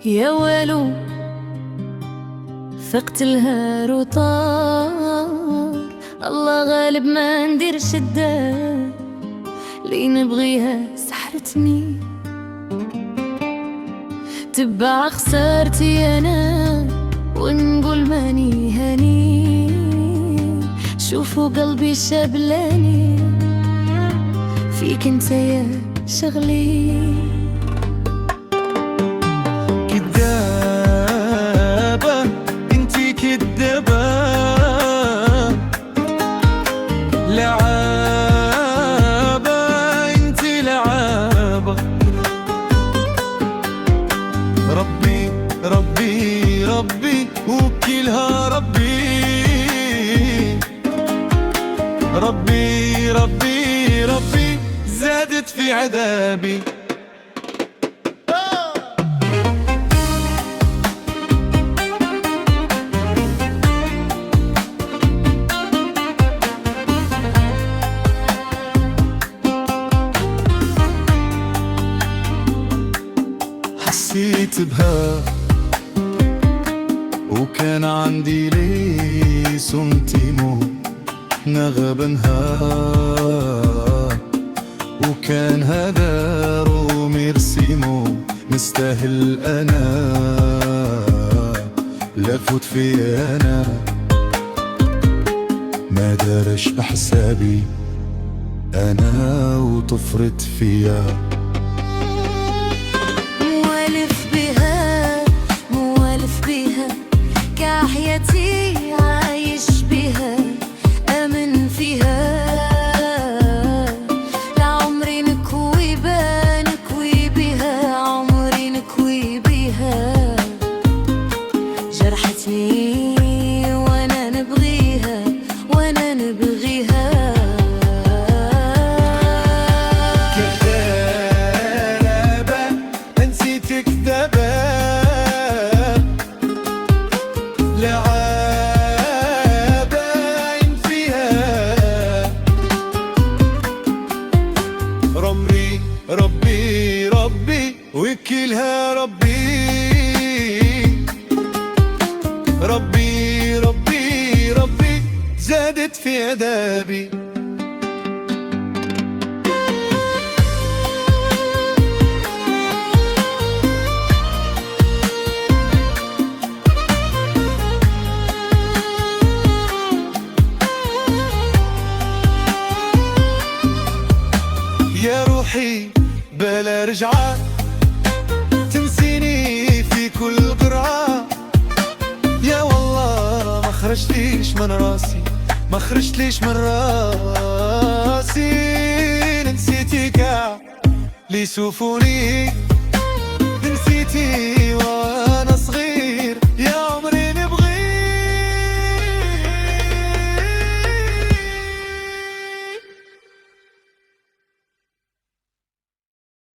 يا والو فقت الهار وطار، الله غالب ما نديرش الدار، اللي نبغيها سحرتني تبع خسارتي انا ونقول ماني هاني. شوفوا قلبي شبلاني فيك انت يا شغلي. كدابة انتي كدابة، لعابة انتي لعابة. ربي ربي ربي وكيلها ربي، ربي ربي ربي زادت في عذابي. حسيت بها وكان عندي لي سنتيمو نغبنها، وكان هذا رومي رسيمو مستاهل انا لفوت في انا. ما دارش بحسابي انا وطفرت فيا. حياتي عايش بها أمن فيها، لعمري نكوي بها، عمري نكوي بها. جرحتني وانا نبغيها وانا نبغيها. كذابة نسيت كذابة، لعابة فيها. رمري ربي ربي وكيلها ربي، ربي ربي ربي زادت في عذابي. يا روحي بلا رجعة تنسيني في كل قرعة. يا والله ما خرجتليش من راسي، ما خرجتليش من راسي. نسيتي كاع لي سوفوني، نسيتي